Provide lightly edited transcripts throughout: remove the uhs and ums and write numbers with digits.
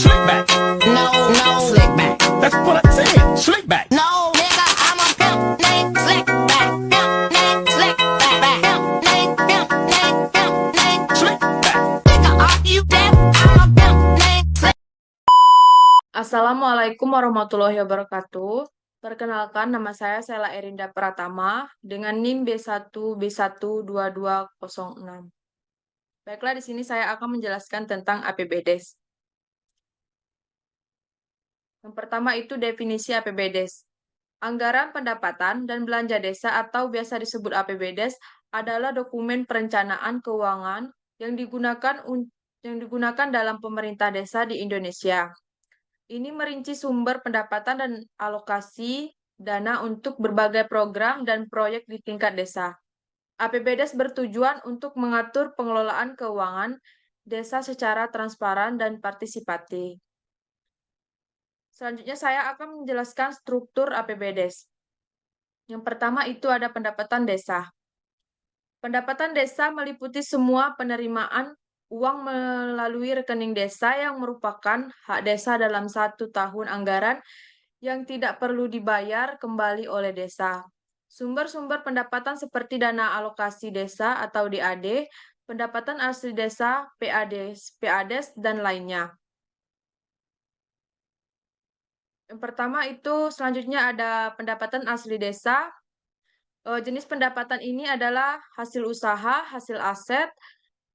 Slick back. No, no, slick back. That's what I said. Slick back. No, nigga, I'm a pimp named Slick Back. Pimp named Slick Back. Pimp named Slick back. Nigga, are you deaf? I'm a pimp named Slick. Assalamualaikum warahmatullahi wabarakatuh. Perkenalkan, nama saya Sela Erinda Pratama dengan NIM B1B12206. Baiklah, di sini saya akan menjelaskan tentang APBDes. Yang pertama itu definisi APBDes. Anggaran pendapatan dan belanja desa atau biasa disebut APBDes adalah dokumen perencanaan keuangan yang digunakan dalam pemerintah desa di Indonesia. Ini merinci sumber pendapatan dan alokasi dana untuk berbagai program dan proyek di tingkat desa. APBDes bertujuan untuk mengatur pengelolaan keuangan desa secara transparan dan partisipatif. Selanjutnya saya akan menjelaskan struktur APBDes. Yang pertama itu ada pendapatan desa. Pendapatan desa meliputi semua penerimaan uang melalui rekening desa yang merupakan hak desa dalam 1 tahun anggaran yang tidak perlu dibayar kembali oleh desa. Sumber-sumber pendapatan seperti dana alokasi desa atau DAD, pendapatan asli desa, PADes, dan lainnya. Yang pertama itu selanjutnya ada pendapatan asli desa. Jenis pendapatan ini adalah hasil usaha, hasil aset,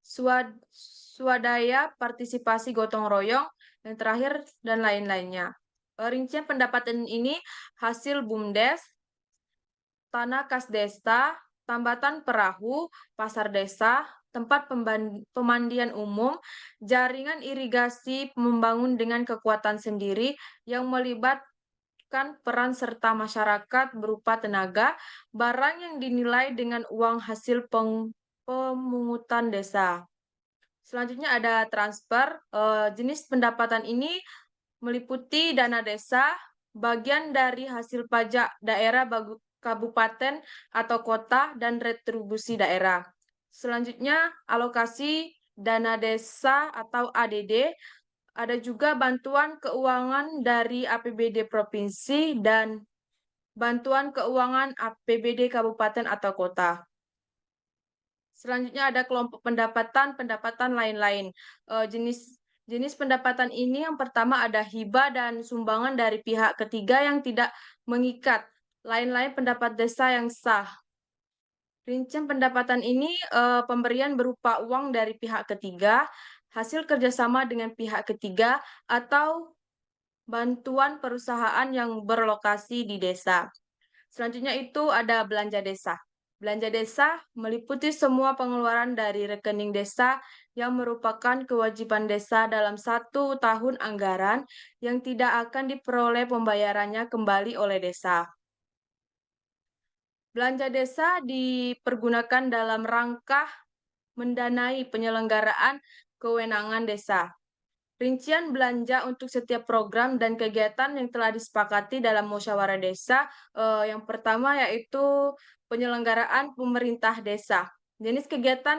swadaya, partisipasi gotong royong, yang terakhir, dan lain-lainnya. Rincian pendapatan ini hasil BUMDes, tanah kas desa, tambatan perahu, pasar desa, tempat pemandian umum, jaringan irigasi membangun dengan kekuatan sendiri yang melibatkan peran serta masyarakat berupa tenaga, barang yang dinilai dengan uang hasil pemungutan desa. Selanjutnya ada transfer. Jenis pendapatan ini meliputi dana desa, bagian dari hasil pajak daerah kabupaten atau kota, dan retribusi daerah. Selanjutnya, alokasi dana desa atau ADD. Ada juga bantuan keuangan dari APBD provinsi dan bantuan keuangan APBD kabupaten atau kota. Selanjutnya ada kelompok pendapatan lain-lain. Jenis pendapatan ini yang pertama ada hibah dan sumbangan dari pihak ketiga yang tidak mengikat. Lain-lain pendapat desa yang sah. Rincian pendapatan ini pemberian berupa uang dari pihak ketiga, hasil kerjasama dengan pihak ketiga, atau bantuan perusahaan yang berlokasi di desa. Selanjutnya itu ada belanja desa. Belanja desa meliputi semua pengeluaran dari rekening desa yang merupakan kewajiban desa dalam 1 tahun anggaran yang tidak akan diperoleh pembayarannya kembali oleh desa. Belanja desa dipergunakan dalam rangka mendanai penyelenggaraan kewenangan desa. Rincian belanja untuk setiap program dan kegiatan yang telah disepakati dalam musyawarah desa. Yang pertama yaitu penyelenggaraan pemerintah desa. Jenis kegiatan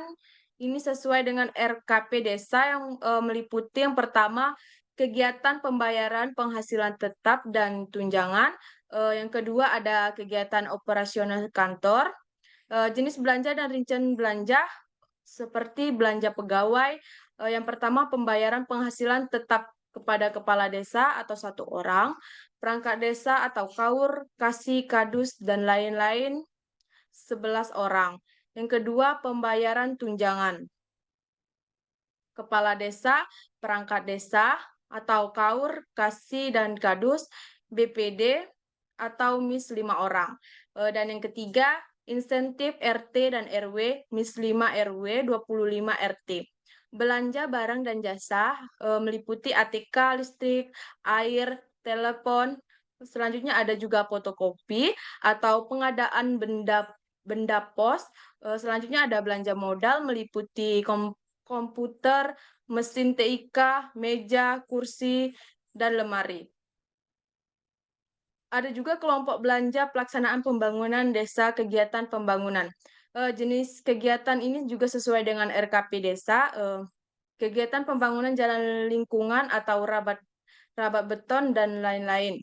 ini sesuai dengan RKP desa yang meliputi yang pertama kegiatan pembayaran penghasilan tetap dan tunjangan. Yang kedua ada kegiatan operasional kantor. Jenis belanja dan rincian belanja seperti belanja pegawai. Yang pertama pembayaran penghasilan tetap kepada kepala desa atau 1 orang, perangkat desa atau kaur, kasih, kadus, dan lain-lain 11 orang. Yang kedua pembayaran tunjangan. Kepala desa, perangkat desa, atau kaur, kasih, dan kadus, BPD, atau MIS 5 orang. Dan yang ketiga, insentif RT dan RW, MIS 5 RW, 25 RT. Belanja barang dan jasa meliputi ATK, listrik, air, telepon. Selanjutnya ada juga fotokopi atau pengadaan benda pos. Selanjutnya ada belanja modal meliputi komputer, mesin TIK, meja, kursi, dan lemari. Ada juga kelompok belanja pelaksanaan pembangunan desa kegiatan pembangunan. Jenis kegiatan ini juga sesuai dengan RKP desa. kegiatan pembangunan jalan lingkungan atau rabat beton, dan lain-lain.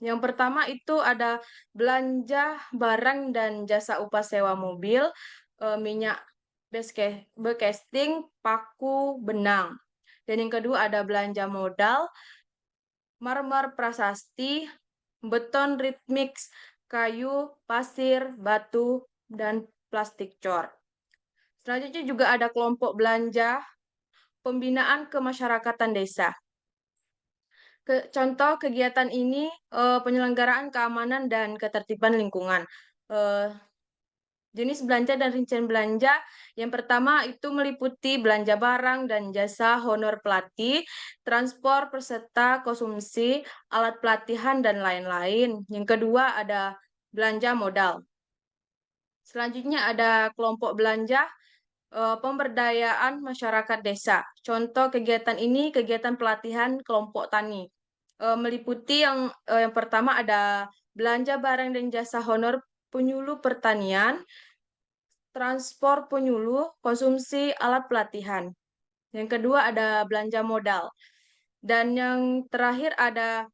Yang pertama itu ada belanja barang dan jasa upah sewa mobil, minyak bekesting, paku, benang. Dan yang kedua ada belanja modal, marmer prasasti, beton ready mix, kayu, pasir, batu, dan plastik cor. Selanjutnya juga ada kelompok belanja pembinaan kemasyarakatan desa. Contoh kegiatan ini penyelenggaraan keamanan dan ketertiban lingkungan. Jenis belanja dan rincian belanja yang pertama itu meliputi belanja barang dan jasa honor pelatih, transport peserta konsumsi, alat pelatihan, dan lain-lain. Yang kedua ada belanja modal. Selanjutnya ada kelompok belanja pemberdayaan masyarakat desa. Contoh kegiatan ini kegiatan pelatihan kelompok tani. Meliputi yang pertama ada belanja barang dan jasa honor penyuluh pertanian, transport penyuluh, konsumsi alat pelatihan. Yang kedua ada belanja modal. Dan yang terakhir ada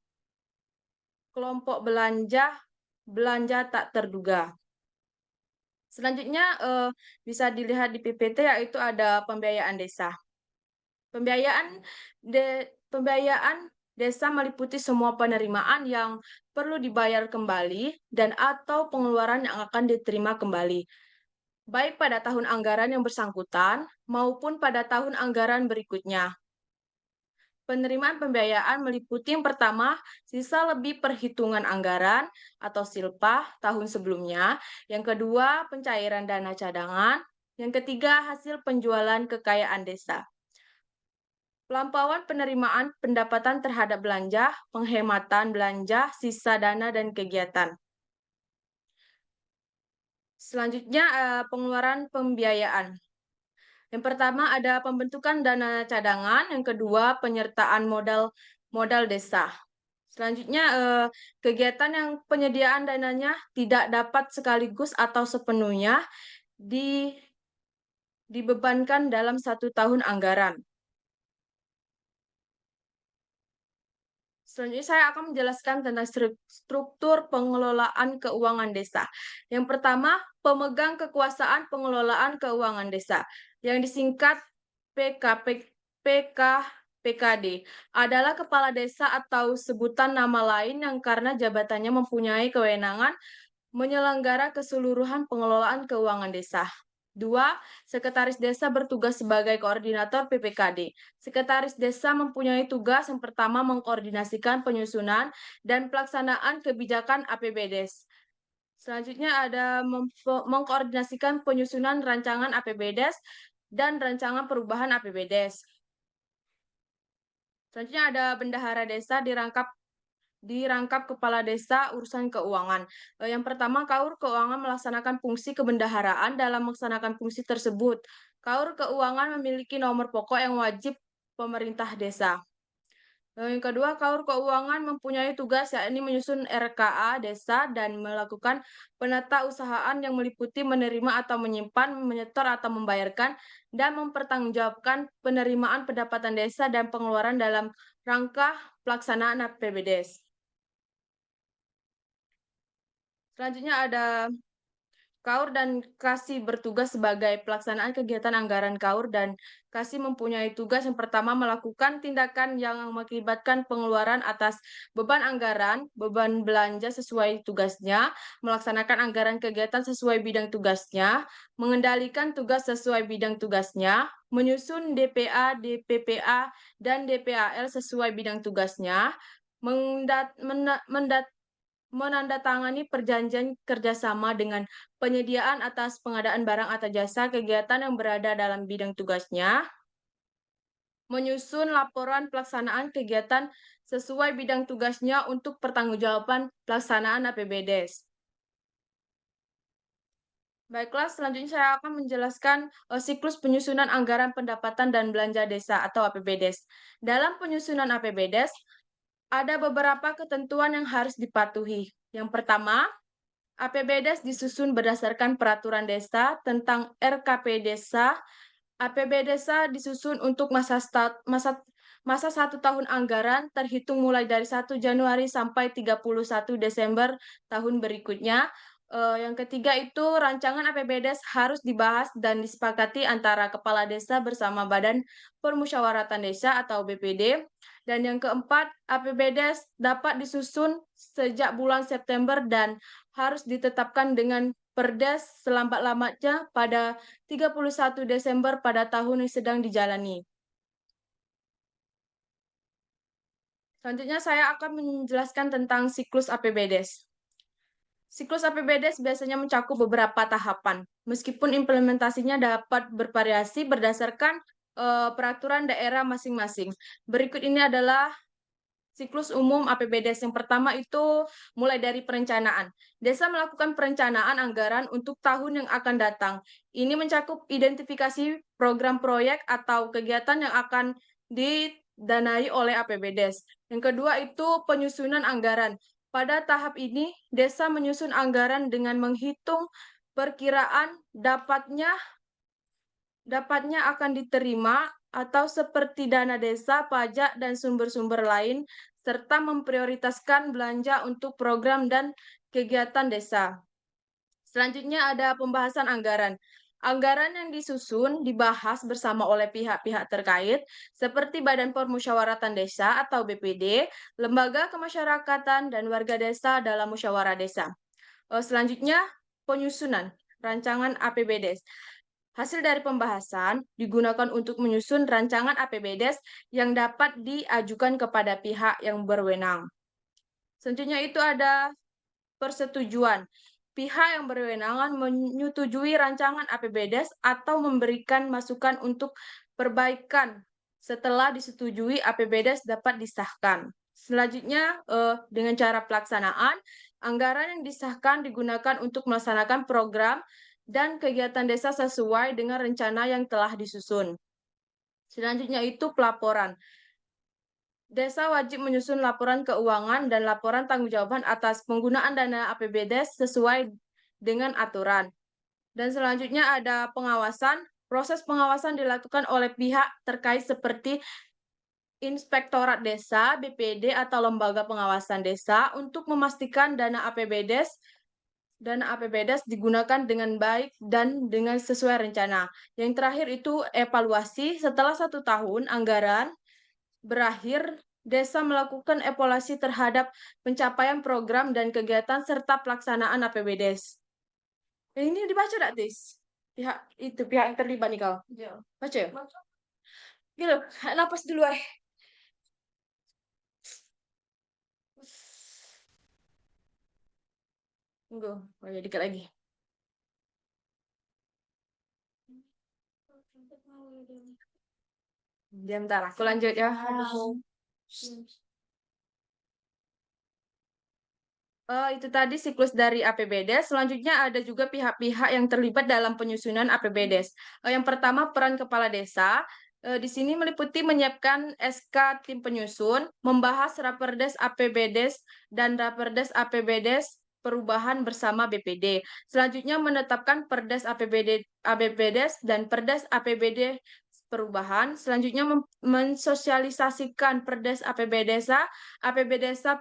kelompok belanja tak terduga. Selanjutnya bisa dilihat di PPT yaitu ada pembiayaan desa. Pembiayaan desa meliputi semua penerimaan yang perlu dibayar kembali dan atau pengeluaran yang akan diterima kembali, baik pada tahun anggaran yang bersangkutan maupun pada tahun anggaran berikutnya. Penerimaan pembiayaan meliputi yang pertama, sisa lebih perhitungan anggaran atau silpah tahun sebelumnya. Yang kedua, pencairan dana cadangan. Yang ketiga, hasil penjualan kekayaan desa. Pelampauan penerimaan pendapatan terhadap belanja, penghematan belanja, sisa dana, dan kegiatan. Selanjutnya, pengeluaran pembiayaan. Yang pertama ada pembentukan dana cadangan, yang kedua penyertaan modal desa. Selanjutnya kegiatan yang penyediaan dananya tidak dapat sekaligus atau sepenuhnya dibebankan dalam 1 tahun anggaran. Selanjutnya saya akan menjelaskan tentang struktur pengelolaan keuangan desa. Yang pertama, pemegang kekuasaan pengelolaan keuangan desa, yang disingkat PKD, adalah kepala desa atau sebutan nama lain yang karena jabatannya mempunyai kewenangan menyelenggara keseluruhan pengelolaan keuangan desa. 2. Sekretaris Desa bertugas sebagai koordinator PPKD. Sekretaris Desa mempunyai tugas yang pertama mengkoordinasikan penyusunan dan pelaksanaan kebijakan APBDes. Selanjutnya ada mengkoordinasikan penyusunan rancangan APBDes dan rancangan perubahan APBDes. Selanjutnya ada bendahara desa dirangkap kepala desa urusan keuangan. Yang pertama, Kaur Keuangan melaksanakan fungsi kebendaharaan dalam melaksanakan fungsi tersebut. Kaur Keuangan memiliki nomor pokok yang wajib pemerintah desa. Yang kedua, Kaur Keuangan mempunyai tugas yakni menyusun RKA desa dan melakukan penatausahaan yang meliputi menerima atau menyimpan, menyetor atau membayarkan, dan mempertanggungjawabkan penerimaan pendapatan desa dan pengeluaran dalam rangka pelaksanaan APBDes. Selanjutnya ada Kaur dan Kasih bertugas sebagai pelaksanaan kegiatan anggaran Kaur dan Kasih mempunyai tugas yang pertama melakukan tindakan yang mengakibatkan pengeluaran atas beban anggaran, beban belanja sesuai tugasnya, melaksanakan anggaran kegiatan sesuai bidang tugasnya, mengendalikan tugas sesuai bidang tugasnya, menyusun DPA, DPPA, dan DPAL sesuai bidang tugasnya, menandatangani perjanjian kerjasama dengan penyediaan atas pengadaan barang atau jasa kegiatan yang berada dalam bidang tugasnya, menyusun laporan pelaksanaan kegiatan sesuai bidang tugasnya untuk pertanggungjawaban pelaksanaan APBDes. Baiklah, selanjutnya saya akan menjelaskan siklus penyusunan anggaran pendapatan dan belanja desa atau APBDes. Dalam penyusunan APBDes, ada beberapa ketentuan yang harus dipatuhi. Yang pertama, APBDes disusun berdasarkan peraturan desa tentang RKP desa APB Desa disusun untuk masa 1 tahun anggaran terhitung mulai dari 1 Januari sampai 31 Desember tahun berikutnya. Yang ketiga itu rancangan APBDes harus dibahas dan disepakati antara kepala desa bersama Badan Permusyawaratan Desa atau BPD. Dan yang keempat, APBDes dapat disusun sejak bulan September dan harus ditetapkan dengan Perdes selambat-lambatnya pada 31 Desember pada tahun yang sedang dijalani. Selanjutnya saya akan menjelaskan tentang siklus APBDes. Siklus APBDes biasanya mencakup beberapa tahapan, meskipun implementasinya dapat bervariasi berdasarkan peraturan daerah masing-masing. Berikut ini adalah siklus umum APBDes. Yang pertama itu mulai dari perencanaan. Desa melakukan perencanaan anggaran untuk tahun yang akan datang. Ini mencakup identifikasi program proyek atau kegiatan yang akan didanai oleh APBDes. Yang kedua itu penyusunan anggaran. Pada tahap ini, desa menyusun anggaran dengan menghitung perkiraan dapatnya akan diterima atau seperti dana desa, pajak, dan sumber-sumber lain, serta memprioritaskan belanja untuk program dan kegiatan desa. Selanjutnya ada pembahasan anggaran. Anggaran yang disusun dibahas bersama oleh pihak-pihak terkait, seperti Badan Permusyawaratan Desa atau BPD, lembaga kemasyarakatan, dan warga desa dalam musyawarah desa. Selanjutnya, penyusunan rancangan APBDes. Hasil dari pembahasan digunakan untuk menyusun rancangan APBDes yang dapat diajukan kepada pihak yang berwenang. Selanjutnya itu ada persetujuan. Pihak yang berwenang menyetujui rancangan APBDes atau memberikan masukan untuk perbaikan. Setelah disetujui, APBDes dapat disahkan. Selanjutnya, dengan cara pelaksanaan, anggaran yang disahkan digunakan untuk melaksanakan program dan kegiatan desa sesuai dengan rencana yang telah disusun. Selanjutnya itu pelaporan. Desa wajib menyusun laporan keuangan dan laporan tanggung-jawaban atas penggunaan dana APBDes sesuai dengan aturan. Dan selanjutnya ada pengawasan. Proses pengawasan dilakukan oleh pihak terkait seperti Inspektorat Desa, BPD, atau Lembaga Pengawasan Desa untuk memastikan dana APBDes digunakan dengan baik dan dengan sesuai rencana. Yang terakhir itu evaluasi. Setelah 1 tahun anggaran berakhir, desa melakukan evaluasi terhadap pencapaian program dan kegiatan serta pelaksanaan APBDes. Ini dibaca tidak, Tis? Pihak yang terlibat nih kau. Baca ya? Gitu, napas dulu eh. Tunggu, dikit lagi. Diam, bentar, aku lanjut ya. Itu tadi siklus dari APBDes. Selanjutnya ada juga pihak-pihak yang terlibat dalam penyusunan APBDes. Yang pertama, peran kepala desa. Di sini meliputi menyiapkan SK tim penyusun, membahas Raperdes APBDes dan Raperdes APBDes perubahan bersama BPD. Selanjutnya menetapkan Perdes APBDes dan Perdes APBD perubahan. Selanjutnya mensosialisasikan Perdes APB Desa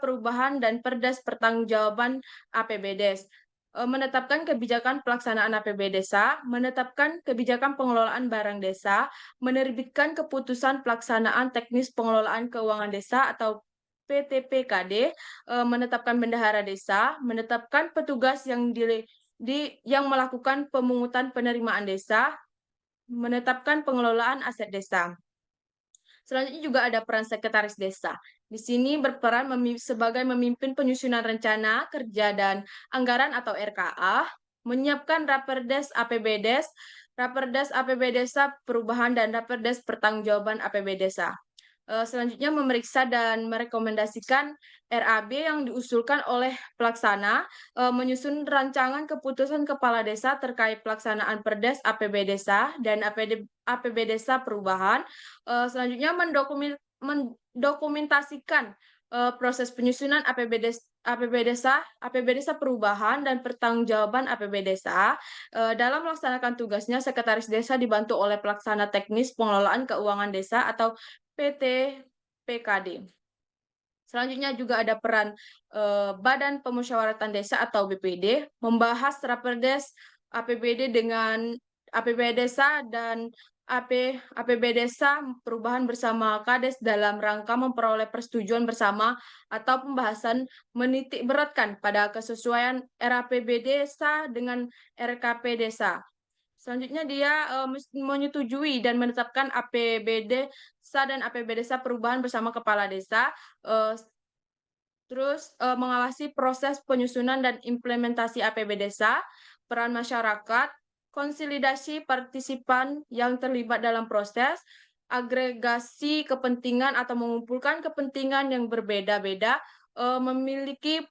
perubahan dan Perdes pertanggungjawaban APBDes. Menetapkan kebijakan pelaksanaan APB Desa, menetapkan kebijakan pengelolaan barang desa, menerbitkan keputusan pelaksanaan teknis pengelolaan keuangan desa atau PTPKD, menetapkan bendahara desa, menetapkan petugas yang melakukan pemungutan penerimaan desa, menetapkan pengelolaan aset desa. Selanjutnya juga ada peran sekretaris desa. Di sini berperan sebagai memimpin penyusunan rencana, kerja, dan anggaran atau RKA, menyiapkan Raperdes APBDes, Raperdes APB Desa perubahan, dan Raperdes pertanggungjawaban APB Desa. Selanjutnya memeriksa dan merekomendasikan RAB yang diusulkan oleh pelaksana, menyusun rancangan keputusan kepala desa terkait pelaksanaan Perdes APB Desa dan APB Desa perubahan. Selanjutnya mendokumentasikan proses penyusunan APB Desa Perubahan dan Pertanggungjawaban APB Desa. Dalam melaksanakan tugasnya, Sekretaris Desa dibantu oleh Pelaksana Teknis Pengelolaan Keuangan Desa atau PTPKD. Selanjutnya juga ada peran Badan Pemusyawaratan Desa atau BPD membahas Raperdes APBD dengan APB Desa dan APB Desa Perubahan bersama Kades dalam rangka memperoleh persetujuan bersama atau pembahasan menitik beratkan pada kesesuaian RAPB Desa dengan RKP Desa. Selanjutnya dia menyetujui dan menetapkan APB Desa dan APB Desa Perubahan bersama Kepala Desa. Terus mengawasi proses penyusunan dan implementasi APB Desa, peran masyarakat, konsolidasi partisipan yang terlibat dalam proses, agregasi kepentingan atau mengumpulkan kepentingan yang berbeda-beda, memiliki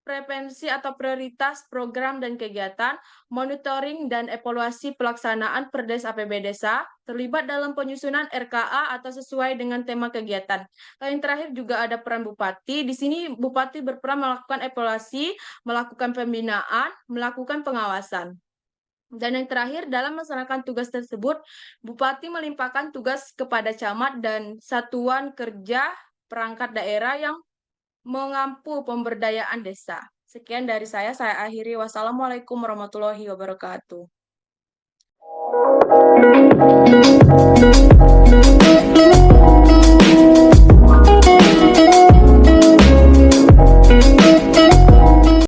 preferensi atau prioritas program dan kegiatan, monitoring dan evaluasi pelaksanaan Perdes APB Desa, terlibat dalam penyusunan RKA atau sesuai dengan tema kegiatan. Yang terakhir juga ada peran Bupati. Di sini Bupati berperan melakukan evaluasi, melakukan pembinaan, melakukan pengawasan. Dan yang terakhir, dalam melaksanakan tugas tersebut, Bupati melimpahkan tugas kepada camat dan satuan kerja perangkat daerah yang mengampu pemberdayaan desa. Sekian dari saya akhiri. Wassalamualaikum warahmatullahi wabarakatuh.